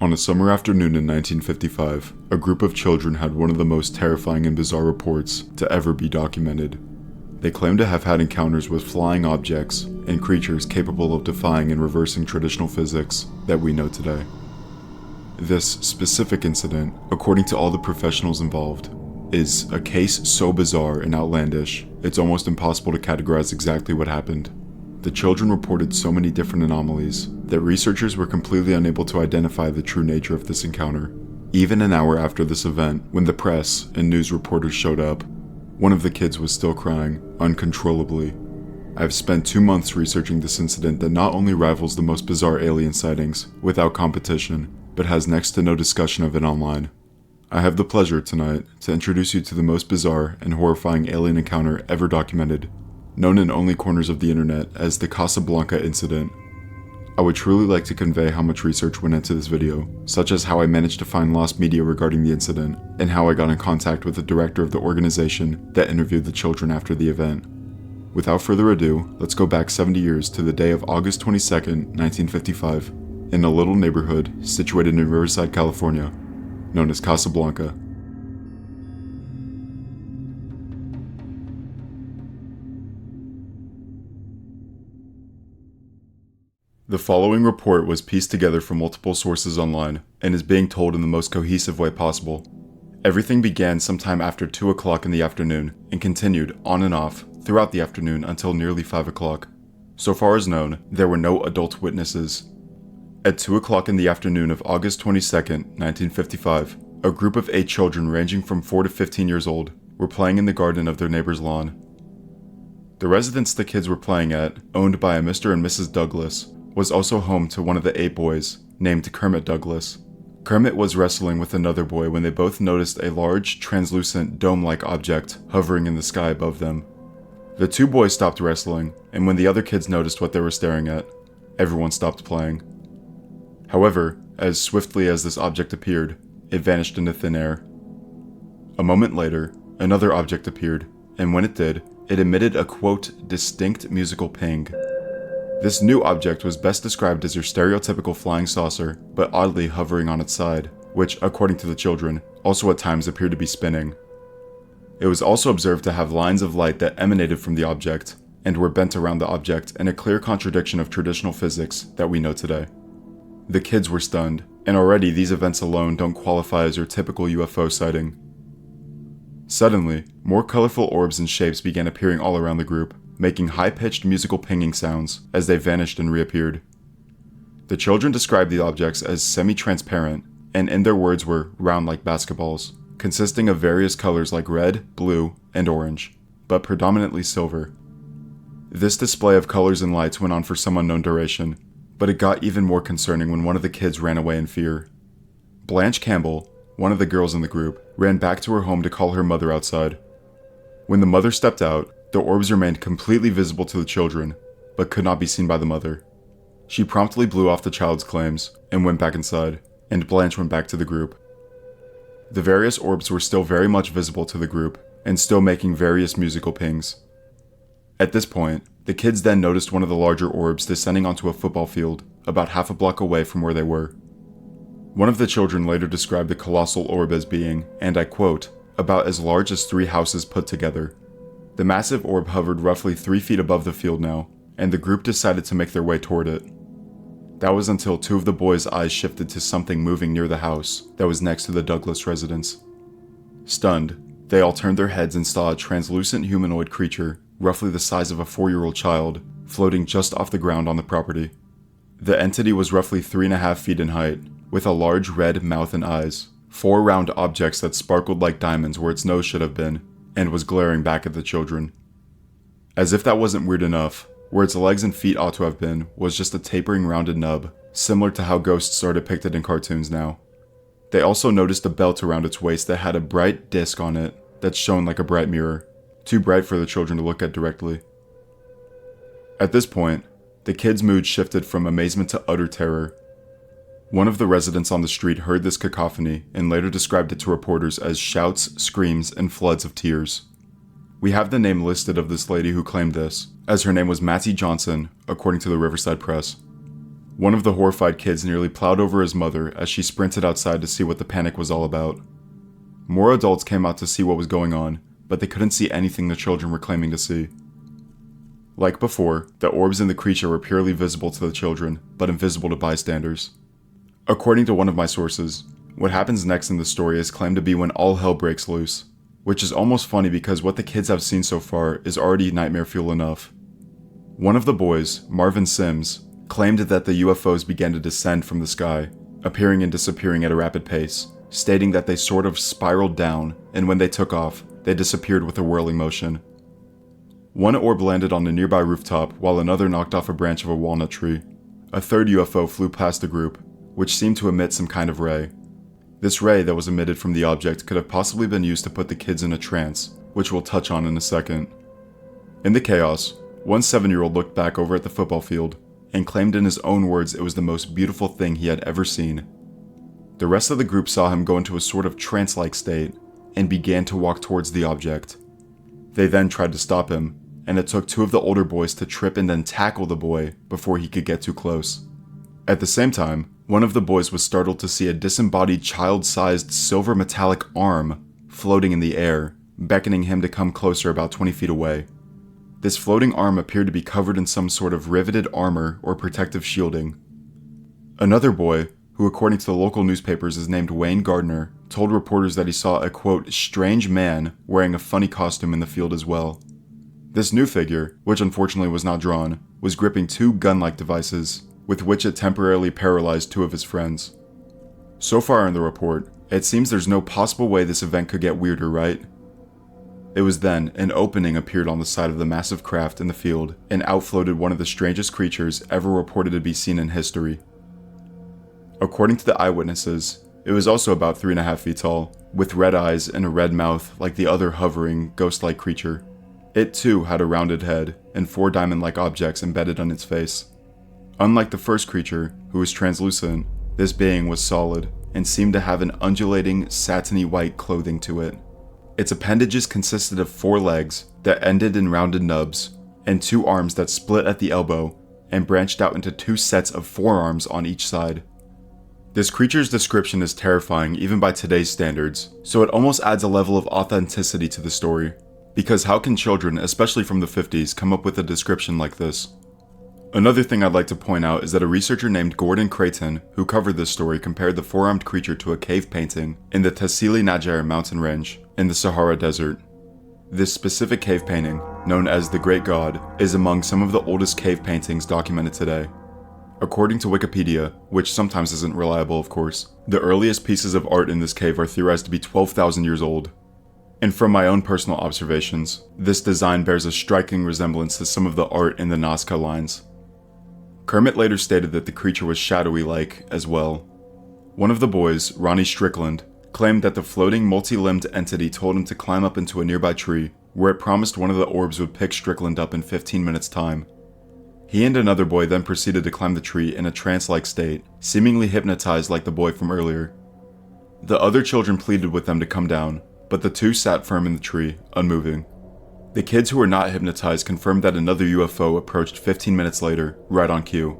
On a summer afternoon in 1955, a group of children had one of the most terrifying and bizarre reports to ever be documented. They claimed to have had encounters with flying objects and creatures capable of defying and reversing traditional physics that we know today. This specific incident, according to all the professionals involved, is a case so bizarre and outlandish, it's almost impossible to categorize exactly what happened. The children reported so many different anomalies that researchers were completely unable to identify the true nature of this encounter. Even an hour after this event, when the press and news reporters showed up, one of the kids was still crying uncontrollably. I've spent 2 months researching this incident that not only rivals the most bizarre alien sightings without competition, but has next to no discussion of it online. I have the pleasure tonight to introduce you to the most bizarre and horrifying alien encounter ever documented, known in only corners of the internet as the Casa Blanca Incident. I would truly like to convey how much research went into this video, such as how I managed to find lost media regarding the incident, and how I got in contact with the director of the organization that interviewed the children after the event. Without further ado, let's go back 70 years to the day of August 22nd, 1955, in a little neighborhood situated in Riverside, California, known as Casa Blanca. The following report was pieced together from multiple sources online and is being told in the most cohesive way possible. Everything began sometime after 2 o'clock in the afternoon and continued on and off throughout the afternoon until nearly 5 o'clock. So far as known, there were no adult witnesses. At 2 o'clock in the afternoon of August 22nd, 1955, a group of 8 children ranging from 4 to 15 years old were playing in the garden of their neighbor's lawn. The residence the kids were playing at, owned by a Mr. and Mrs. Douglas, was also home to one of the 8 boys, named Kermit Douglas. Kermit was wrestling with another boy when they both noticed a large, translucent, dome-like object hovering in the sky above them. The 2 boys stopped wrestling, and when the other kids noticed what they were staring at, everyone stopped playing. However, as swiftly as this object appeared, it vanished into thin air. A moment later, another object appeared, and when it did, it emitted a quote, distinct musical ping. This new object was best described as your stereotypical flying saucer, but oddly hovering on its side, which, according to the children, also at times appeared to be spinning. It was also observed to have lines of light that emanated from the object, and were bent around the object in a clear contradiction of traditional physics that we know today. The kids were stunned, and already these events alone don't qualify as your typical UFO sighting. Suddenly, more colorful orbs and shapes began appearing all around the group, making high-pitched musical pinging sounds as they vanished and reappeared. The children described the objects as semi-transparent, and in their words were round like basketballs, consisting of various colors like red, blue, and orange, but predominantly silver. This display of colors and lights went on for some unknown duration, but it got even more concerning when one of the kids ran away in fear. Blanche Campbell, one of the girls in the group, ran back to her home to call her mother outside. When the mother stepped out, the orbs remained completely visible to the children, but could not be seen by the mother. She promptly blew off the child's claims and went back inside, and Blanche went back to the group. The various orbs were still very much visible to the group, and still making various musical pings. At this point, the kids then noticed one of the larger orbs descending onto a football field, about half a block away from where they were. One of the children later described the colossal orb as being, and I quote, about as large as 3 houses put together. The massive orb hovered roughly 3 feet above the field now, and the group decided to make their way toward it. That was until 2 of the boys' eyes shifted to something moving near the house that was next to the Douglas residence. Stunned, they all turned their heads and saw a translucent humanoid creature, roughly the size of a 4-year-old child, floating just off the ground on the property. The entity was roughly 3.5 feet in height, with a large red mouth and eyes, 4 round objects that sparkled like diamonds where its nose should have been, and was glaring back at the children. As if that wasn't weird enough, where its legs and feet ought to have been was just a tapering rounded nub, similar to how ghosts are depicted in cartoons now. They also noticed a belt around its waist that had a bright disc on it that shone like a bright mirror, too bright for the children to look at directly. At this point, the kids' mood shifted from amazement to utter terror. One of the residents on the street heard this cacophony and later described it to reporters as shouts, screams, and floods of tears. We have the name listed of this lady who claimed this, as her name was Mattie Johnson, according to the Riverside Press. One of the horrified kids nearly plowed over his mother as she sprinted outside to see what the panic was all about. More adults came out to see what was going on, but they couldn't see anything the children were claiming to see. Like before, the orbs and the creature were purely visible to the children, but invisible to bystanders. According to one of my sources, what happens next in the story is claimed to be when all hell breaks loose, which is almost funny because what the kids have seen so far is already nightmare fuel enough. One of the boys, Marvin Sims, claimed that the UFOs began to descend from the sky, appearing and disappearing at a rapid pace, stating that they sort of spiraled down, and when they took off, they disappeared with a whirling motion. One orb landed on a nearby rooftop while another knocked off a branch of a walnut tree. A third UFO flew past the group, which seemed to emit some kind of ray. This ray that was emitted from the object could have possibly been used to put the kids in a trance, which we'll touch on in a second. In the chaos, one 7-year-old looked back over at the football field and claimed in his own words it was the most beautiful thing he had ever seen. The rest of the group saw him go into a sort of trance-like state and began to walk towards the object. They then tried to stop him, and it took 2 of the older boys to trip and then tackle the boy before he could get too close. At the same time, one of the boys was startled to see a disembodied child-sized silver metallic arm floating in the air, beckoning him to come closer about 20 feet away. This floating arm appeared to be covered in some sort of riveted armor or protective shielding. Another boy, who according to the local newspapers is named Wayne Gardner, told reporters that he saw a quote, strange man wearing a funny costume in the field as well. This new figure, which unfortunately was not drawn, was gripping 2 gun-like devices, with which it temporarily paralyzed 2 of his friends. So far in the report, it seems there's no possible way this event could get weirder, right? It was then an opening appeared on the side of the massive craft in the field and out floated one of the strangest creatures ever reported to be seen in history. According to the eyewitnesses, it was also about 3.5 feet tall, with red eyes and a red mouth like the other hovering, ghost-like creature. It too had a rounded head and 4 diamond-like objects embedded on its face. Unlike the first creature, who was translucent, this being was solid and seemed to have an undulating, satiny white clothing to it. Its appendages consisted of 4 legs that ended in rounded nubs, and 2 arms that split at the elbow and branched out into 2 sets of forearms on each side. This creature's description is terrifying even by today's standards, so it almost adds a level of authenticity to the story. Because how can children, especially from the 50s, come up with a description like this? Another thing I'd like to point out is that a researcher named Gordon Creighton, who covered this story, compared the 4-armed creature to a cave painting in the Tassili Najar mountain range in the Sahara Desert. This specific cave painting, known as the Great God, is among some of the oldest cave paintings documented today. According to Wikipedia, which sometimes isn't reliable of course, the earliest pieces of art in this cave are theorized to be 12,000 years old. And from my own personal observations, this design bears a striking resemblance to some of the art in the Nazca lines. Kermit later stated that the creature was shadowy-like as well. One of the boys, Ronnie Strickland, claimed that the floating multi-limbed entity told him to climb up into a nearby tree, where it promised one of the orbs would pick Strickland up in 15 minutes time. He and another boy then proceeded to climb the tree in a trance-like state, seemingly hypnotized like the boy from earlier. The other children pleaded with them to come down, but the 2 sat firm in the tree, unmoving. The kids who were not hypnotized confirmed that another UFO approached 15 minutes later, right on cue.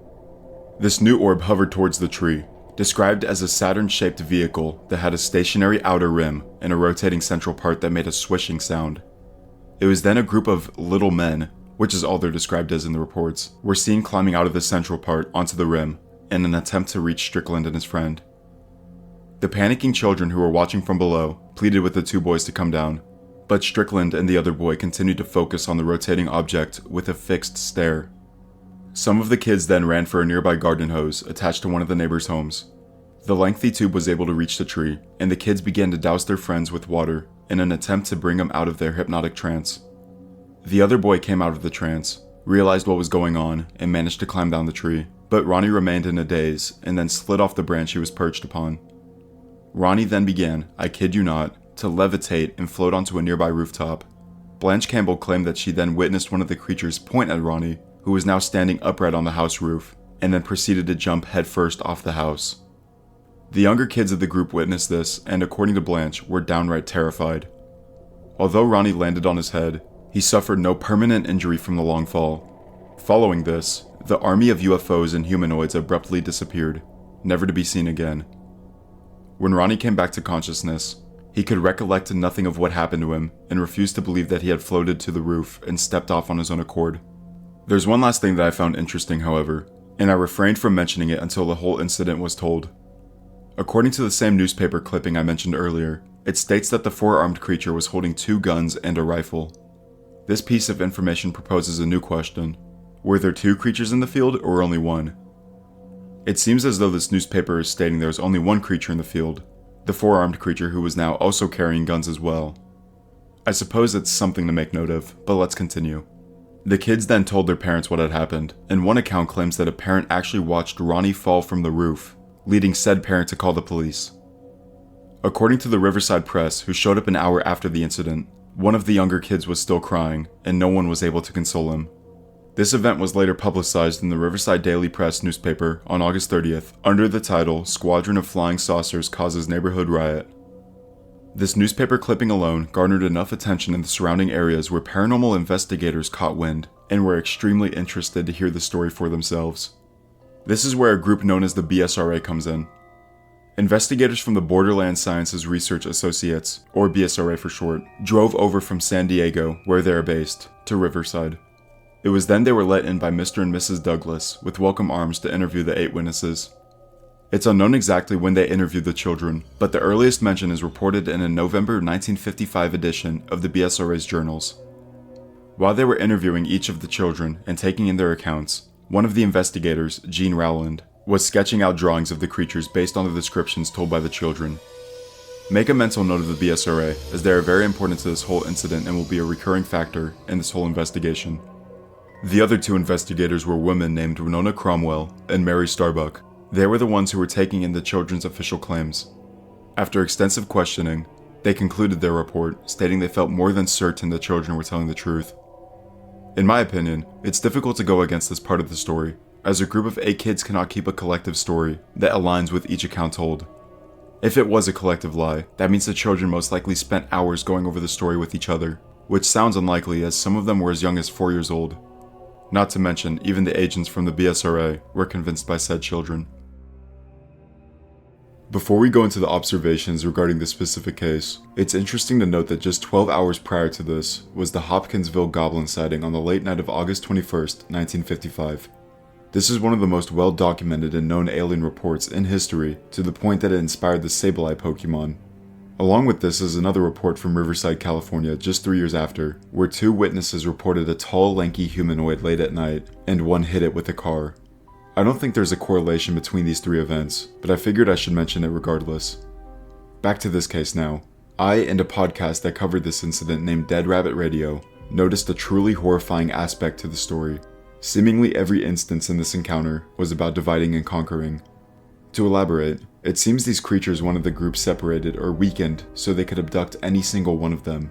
This new orb hovered towards the tree, described as a Saturn-shaped vehicle that had a stationary outer rim and a rotating central part that made a swishing sound. It was then a group of little men, which is all they're described as in the reports, were seen climbing out of the central part onto the rim in an attempt to reach Strickland and his friend. The panicking children who were watching from below pleaded with the 2 boys to come down, but Strickland and the other boy continued to focus on the rotating object with a fixed stare. Some of the kids then ran for a nearby garden hose attached to one of the neighbors' homes. The lengthy tube was able to reach the tree, and the kids began to douse their friends with water in an attempt to bring them out of their hypnotic trance. The other boy came out of the trance, realized what was going on, and managed to climb down the tree, but Ronnie remained in a daze and then slid off the branch he was perched upon. Ronnie then began, I kid you not, to levitate and float onto a nearby rooftop. Blanche Campbell claimed that she then witnessed one of the creatures point at Ronnie, who was now standing upright on the house roof, and then proceeded to jump headfirst off the house. The younger kids of the group witnessed this, and according to Blanche, were downright terrified. Although Ronnie landed on his head, he suffered no permanent injury from the long fall. Following this, the army of UFOs and humanoids abruptly disappeared, never to be seen again. When Ronnie came back to consciousness, he could recollect nothing of what happened to him and refused to believe that he had floated to the roof and stepped off on his own accord. There's one last thing that I found interesting, however, and I refrained from mentioning it until the whole incident was told. According to the same newspaper clipping I mentioned earlier, it states that the four-armed creature was holding 2 guns and a rifle. This piece of information proposes a new question. Were there 2 creatures in the field or only 1? It seems as though this newspaper is stating there was only 1 creature in the field, the four-armed creature who was now also carrying guns as well. I suppose it's something to make note of, but let's continue. The kids then told their parents what had happened, and one account claims that a parent actually watched Ronnie fall from the roof, leading said parent to call the police. According to the Riverside press, who showed up an hour after the incident, one of the younger kids was still crying, and no one was able to console him. This event was later publicized in the Riverside Daily Press newspaper on August 30th under the title, "Squadron of Flying Saucers Causes Neighborhood Riot." This newspaper clipping alone garnered enough attention in the surrounding areas where paranormal investigators caught wind and were extremely interested to hear the story for themselves. This is where a group known as the BSRA comes in. Investigators from the Borderland Sciences Research Associates, or BSRA for short, drove over from San Diego, where they are based, to Riverside. It was then they were let in by Mr. and Mrs. Douglas with welcome arms to interview the 8 witnesses. It's unknown exactly when they interviewed the children, but the earliest mention is reported in a November 1955 edition of the BSRA's journals. While they were interviewing each of the children and taking in their accounts, one of the investigators, Gene Rowland, was sketching out drawings of the creatures based on the descriptions told by the children. Make a mental note of the BSRA, as they are very important to this whole incident and will be a recurring factor in this whole investigation. The other 2 investigators were women named Winona Cromwell and Mary Starbuck. They were the ones who were taking in the children's official claims. After extensive questioning, they concluded their report, stating they felt more than certain the children were telling the truth. In my opinion, it's difficult to go against this part of the story, as a group of 8 kids cannot keep a collective story that aligns with each account told. If it was a collective lie, that means the children most likely spent hours going over the story with each other, which sounds unlikely as some of them were as young as 4 years old. Not to mention, even the agents from the BSRA were convinced by said children. Before we go into the observations regarding this specific case, it's interesting to note that just 12 hours prior to this was the Hopkinsville Goblin sighting on the late night of August 21st, 1955. This is one of the most well-documented and known alien reports in history, to the point that it inspired the Sableye Pokemon. Along with this is another report from Riverside, California just 3 years after, where 2 witnesses reported a tall, lanky humanoid late at night, and one hit it with a car. I don't think there's a correlation between these 3 events, but I figured I should mention it regardless. Back to this case now. I and a podcast that covered this incident named Dead Rabbit Radio noticed a truly horrifying aspect to the story. Seemingly every instance in this encounter was about dividing and conquering. To elaborate, it seems these creatures wanted the group separated or weakened so they could abduct any single one of them.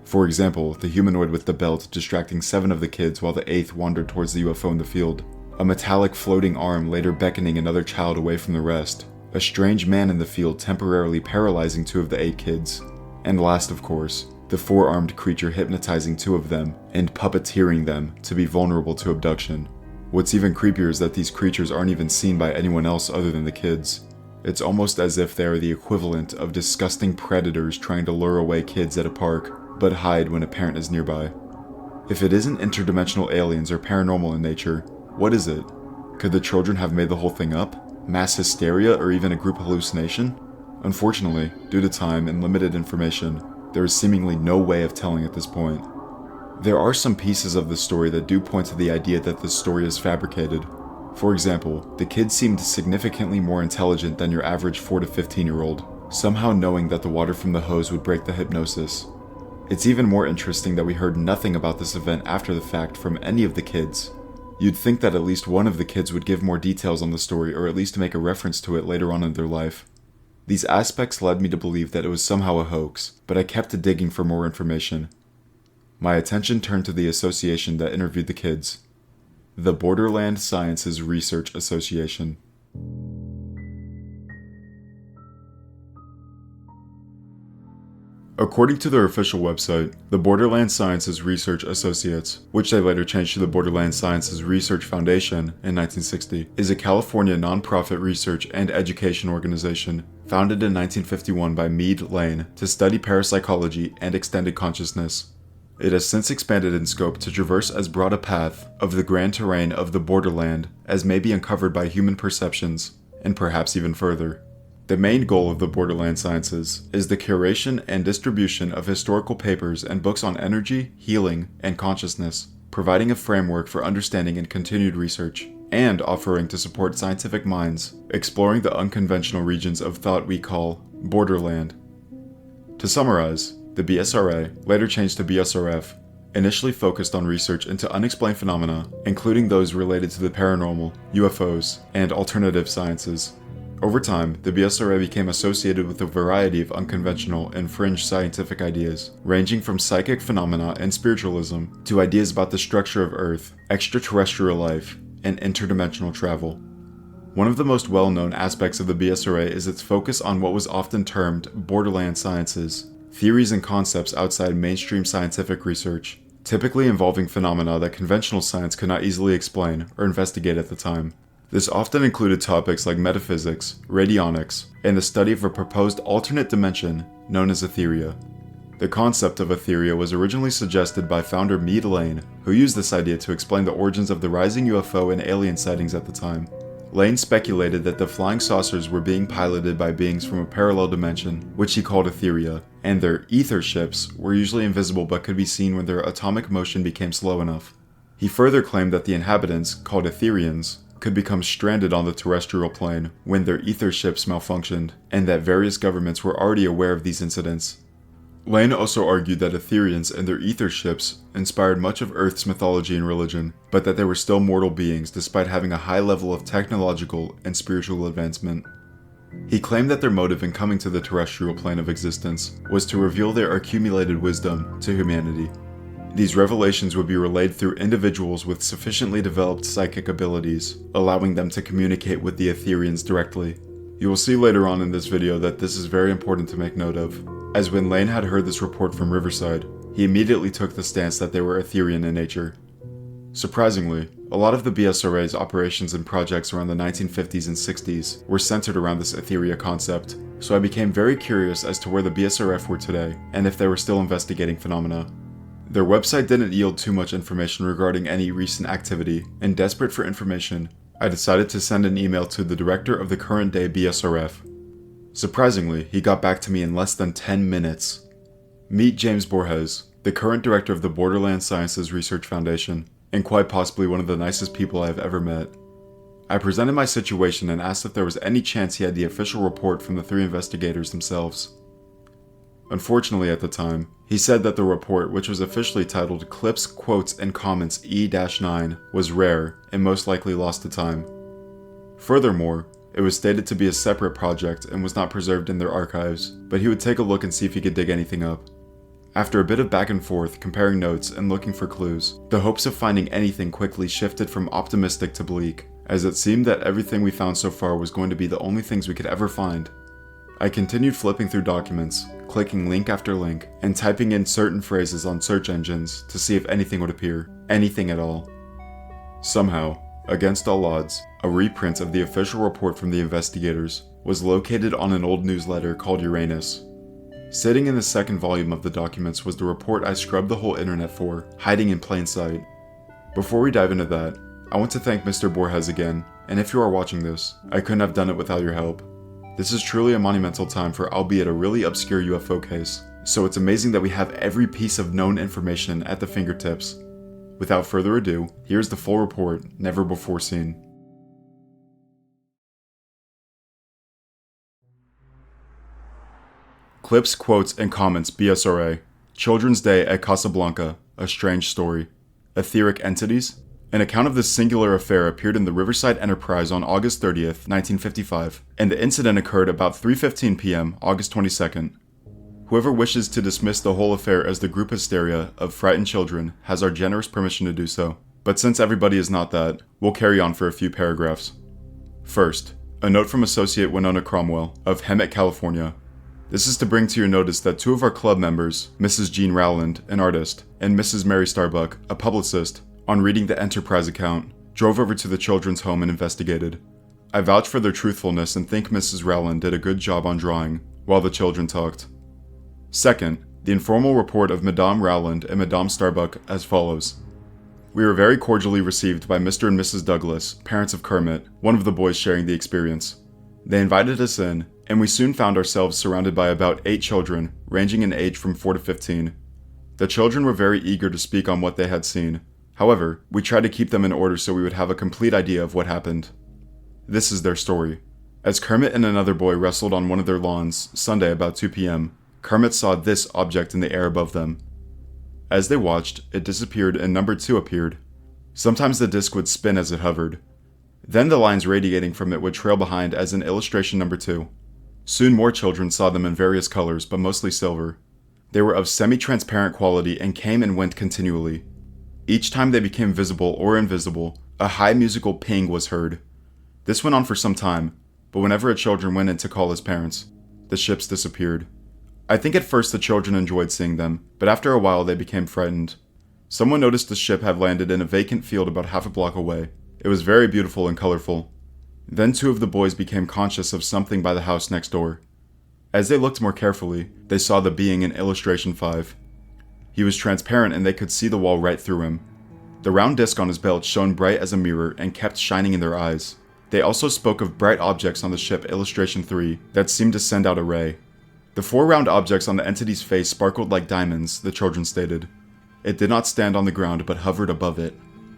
For example, the humanoid with the belt distracting 7 of the kids while the 8th wandered towards the UFO in the field. A metallic floating arm later beckoning another child away from the rest. A strange man in the field temporarily paralyzing 2 of the 8 kids. And last, of course, the 4-armed creature hypnotizing 2 of them and puppeteering them to be vulnerable to abduction. What's even creepier is that these creatures aren't even seen by anyone else other than the kids. It's almost as if they are the equivalent of disgusting predators trying to lure away kids at a park, but hide when a parent is nearby. If it isn't interdimensional aliens or paranormal in nature, what is it? Could the children have made the whole thing up? Mass hysteria or even a group hallucination? Unfortunately, due to time and limited information, there is seemingly no way of telling at this point. There are some pieces of the story that do point to the idea that this story is fabricated. For example, the kids seemed significantly more intelligent than your average 4 to 15-year-old, somehow knowing that the water from the hose would break the hypnosis. It's even more interesting that we heard nothing about this event after the fact from any of the kids. You'd think that at least one of the kids would give more details on the story or at least make a reference to it later on in their life. These aspects led me to believe that it was somehow a hoax, but I kept digging for more information. My attention turned to the association that interviewed the kids, the Borderland Sciences Research Association. According to their official website, the Borderland Sciences Research Associates, which they later changed to the Borderland Sciences Research Foundation in 1960, is a California nonprofit research and education organization founded in 1951 by Meade Lane to study parapsychology and extended consciousness. It has since expanded in scope to traverse as broad a path of the grand terrain of the borderland as may be uncovered by human perceptions, and perhaps even further. The main goal of the Borderland Sciences is the curation and distribution of historical papers and books on energy, healing, and consciousness, providing a framework for understanding and continued research, and offering to support scientific minds, exploring the unconventional regions of thought we call Borderland. To summarize, the BSRA, later changed to BSRF, initially focused on research into unexplained phenomena, including those related to the paranormal, UFOs, and alternative sciences. Over time, the BSRA became associated with a variety of unconventional and fringe scientific ideas, ranging from psychic phenomena and spiritualism to ideas about the structure of Earth, extraterrestrial life, and interdimensional travel. One of the most well-known aspects of the BSRA is its focus on what was often termed borderland sciences, theories and concepts outside mainstream scientific research, typically involving phenomena that conventional science could not easily explain or investigate at the time. This often included topics like metaphysics, radionics, and the study of a proposed alternate dimension known as Etheria. The concept of Etheria was originally suggested by founder Meade Lane, who used this idea to explain the origins of the rising UFO and alien sightings at the time. Lane speculated that the flying saucers were being piloted by beings from a parallel dimension, which he called Etheria, and their ether ships were usually invisible but could be seen when their atomic motion became slow enough. He further claimed that the inhabitants, called Etherians, could become stranded on the terrestrial plane when their ether ships malfunctioned, and that various governments were already aware of these incidents. Lane also argued that Etherians and their ether ships inspired much of Earth's mythology and religion, but that they were still mortal beings despite having a high level of technological and spiritual advancement. He claimed that their motive in coming to the terrestrial plane of existence was to reveal their accumulated wisdom to humanity. These revelations would be relayed through individuals with sufficiently developed psychic abilities, allowing them to communicate with the Etherians directly. You will see later on in this video that this is very important to make note of, as when Lane had heard this report from Riverside, he immediately took the stance that they were Etherian in nature. Surprisingly, a lot of the BSRA's operations and projects around the 1950s and 60s were centered around this Etheria concept, so I became very curious as to where the BSRF were today, and if they were still investigating phenomena. Their website didn't yield too much information regarding any recent activity, and desperate for information, I decided to send an email to the director of the current day BSRF. Surprisingly, he got back to me in less than 10 minutes. Meet James Borges, the current director of the Borderland Sciences Research Foundation, and quite possibly one of the nicest people I have ever met. I presented my situation and asked if there was any chance he had the official report from the 3 investigators themselves. Unfortunately at the time, he said that the report, which was officially titled Clips, Quotes, and Comments E-9, was rare and most likely lost to time. Furthermore, it was stated to be a separate project and was not preserved in their archives, but he would take a look and see if he could dig anything up. After a bit of back and forth, comparing notes and looking for clues, the hopes of finding anything quickly shifted from optimistic to bleak, as it seemed that everything we found so far was going to be the only things we could ever find. I continued flipping through documents, clicking link after link, and typing in certain phrases on search engines to see if anything would appear, anything at all. Somehow, against all odds, a reprint of the official report from the investigators was located on an old newsletter called Uranus. Sitting in the second volume of the documents was the report I scrubbed the whole internet for, hiding in plain sight. Before we dive into that, I want to thank Mr. Borges again, and if you are watching this, I couldn't have done it without your help. This is truly a monumental time for albeit a really obscure UFO case, so it's amazing that we have every piece of known information at the fingertips. Without further ado, here's the full report, never before seen. Clips, Quotes, and Comments BSRA, Children's Day at Casa Blanca, A Strange Story, Etheric Entities. An account of this singular affair appeared in the Riverside Enterprise on August 30th, 1955, and the incident occurred about 3:15 p.m. August 22nd. Whoever wishes to dismiss the whole affair as the group hysteria of frightened children has our generous permission to do so, but since everybody is not that, we'll carry on for a few paragraphs. First, a note from Associate Winona Cromwell of Hemet, California. This is to bring to your notice that 2 of our club members, Mrs. Jean Rowland, an artist, and Mrs. Mary Starbuck, a publicist, on reading the Enterprise account, drove over to the children's home and investigated. I vouch for their truthfulness and think Mrs. Rowland did a good job on drawing, while the children talked. Second, the informal report of Madame Rowland and Madame Starbuck as follows. We were very cordially received by Mr. and Mrs. Douglas, parents of Kermit, one of the boys sharing the experience. They invited us in, and we soon found ourselves surrounded by about 8 children, ranging in age from 4 to 15. The children were very eager to speak on what they had seen. However, we tried to keep them in order so we would have a complete idea of what happened. This is their story. As Kermit and another boy wrestled on one of their lawns, Sunday about 2 p.m., Kermit saw this object in the air above them. As they watched, it disappeared and number 2 appeared. Sometimes the disc would spin as it hovered. Then the lines radiating from it would trail behind as in illustration number 2. Soon more children saw them in various colors, but mostly silver. They were of semi-transparent quality and came and went continually. Each time they became visible or invisible, a high musical ping was heard. This went on for some time, but whenever a children went in to call his parents, the ships disappeared. I think at first the children enjoyed seeing them, but after a while they became frightened. Someone noticed the ship had landed in a vacant field about half a block away. It was very beautiful and colorful. Then 2 of the boys became conscious of something by the house next door. As they looked more carefully, they saw the being in illustration 5. He was transparent and they could see the wall right through him. The round disc on his belt shone bright as a mirror and kept shining in their eyes. They also spoke of bright objects on the ship illustration 3 that seemed to send out a ray. The 4 round objects on the entity's face sparkled like diamonds, the children stated. It did not stand on the ground but hovered above it.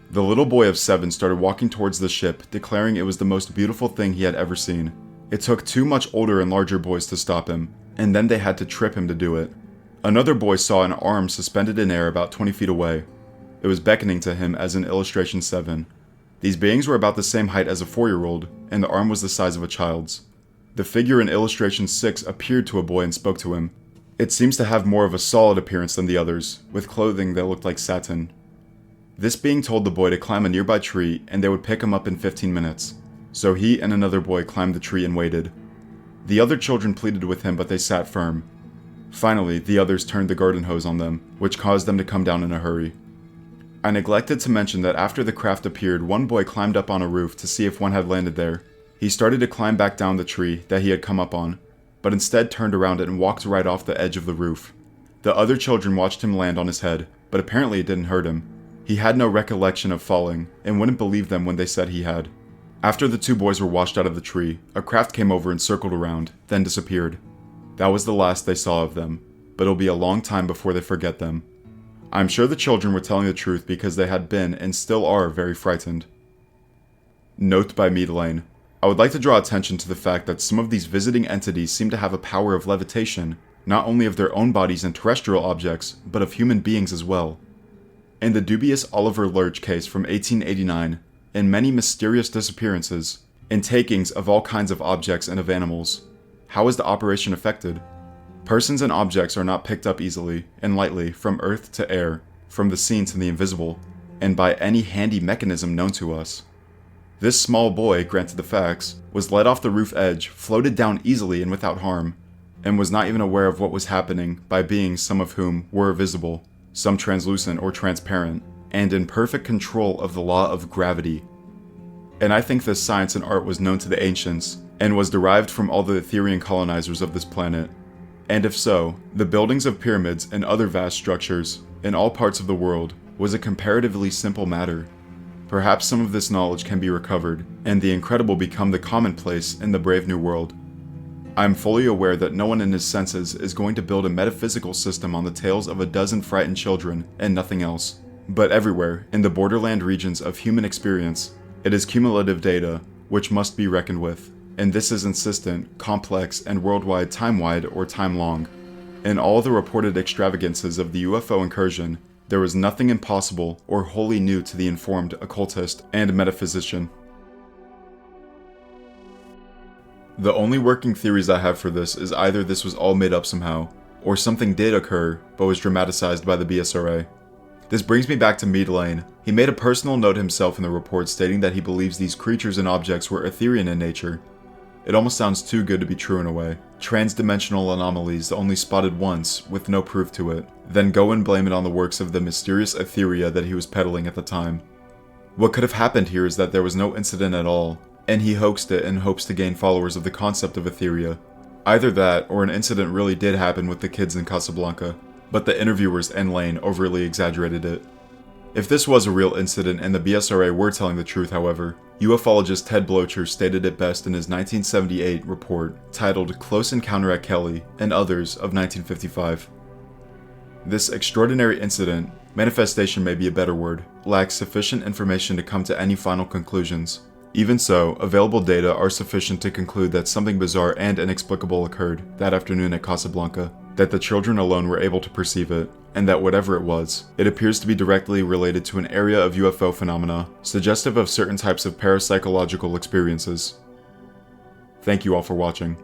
The little boy of 7 started walking towards the ship, declaring it was the most beautiful thing he had ever seen. It took 2 much older and larger boys to stop him, and then they had to trip him to do it. Another boy saw an arm suspended in air about 20 feet away. It was beckoning to him as in illustration 7. These beings were about the same height as a 4-year-old, and the arm was the size of a child's. The figure in illustration 6 appeared to a boy and spoke to him. It seems to have more of a solid appearance than the others, with clothing that looked like satin. This being told the boy to climb a nearby tree and they would pick him up in 15 minutes. So he and another boy climbed the tree and waited. The other children pleaded with him but they sat firm. Finally, the others turned the garden hose on them, which caused them to come down in a hurry. I neglected to mention that after the craft appeared, one boy climbed up on a roof to see if one had landed there. He started to climb back down the tree that he had come up on, but instead turned around it and walked right off the edge of the roof. The other children watched him land on his head, but apparently it didn't hurt him. He had no recollection of falling, and wouldn't believe them when they said he had. After the 2 boys were washed out of the tree, a craft came over and circled around, then disappeared. That was the last they saw of them, but it'll be a long time before they forget them. I'm sure the children were telling the truth because they had been and still are very frightened. Note by Mead Lane. I would like to draw attention to the fact that some of these visiting entities seem to have a power of levitation, not only of their own bodies and terrestrial objects, but of human beings as well. In the dubious Oliver Lurch case from 1889, in many mysterious disappearances, in takings of all kinds of objects and of animals, how is the operation effected? Persons and objects are not picked up easily and lightly from earth to air, from the seen to the invisible, and by any handy mechanism known to us. This small boy, granted the facts, was led off the roof edge, floated down easily and without harm, and was not even aware of what was happening by beings some of whom were visible, some translucent or transparent, and in perfect control of the law of gravity. And I think this science and art was known to the ancients, and was derived from all the Etherian colonizers of this planet. And if so, the buildings of pyramids and other vast structures, in all parts of the world, was a comparatively simple matter. Perhaps some of this knowledge can be recovered, and the incredible become the commonplace in the brave new world. I am fully aware that no one in his senses is going to build a metaphysical system on the tales of a dozen frightened children and nothing else. But everywhere, in the borderland regions of human experience, it is cumulative data, which must be reckoned with, and this is insistent, complex, and worldwide time-wide or time-long. In all the reported extravagances of the UFO incursion, there was nothing impossible or wholly new to the informed occultist and metaphysician. The only working theories I have for this is either this was all made up somehow, or something did occur but was dramatized by the BSRA. This brings me back to Mead Lane. He made a personal note himself in the report stating that he believes these creatures and objects were Etherian in nature. It almost sounds too good to be true in a way. Trans-dimensional anomalies only spotted once, with no proof to it. Then go and blame it on the works of the mysterious etheria that he was peddling at the time. What could have happened here is that there was no incident at all, and he hoaxed it in hopes to gain followers of the concept of etheria. Either that, or an incident really did happen with the kids in Casa Blanca, but the interviewers and Lane overly exaggerated it. If this was a real incident and the BSRA were telling the truth, however, ufologist Ted Blocher stated it best in his 1978 report titled Close Encounter at Kelly and Others of 1955. This extraordinary incident, manifestation may be a better word, lacks sufficient information to come to any final conclusions. Even so, available data are sufficient to conclude that something bizarre and inexplicable occurred that afternoon at Casa Blanca, that the children alone were able to perceive it, and that whatever it was, it appears to be directly related to an area of UFO phenomena, suggestive of certain types of parapsychological experiences. Thank you all for watching.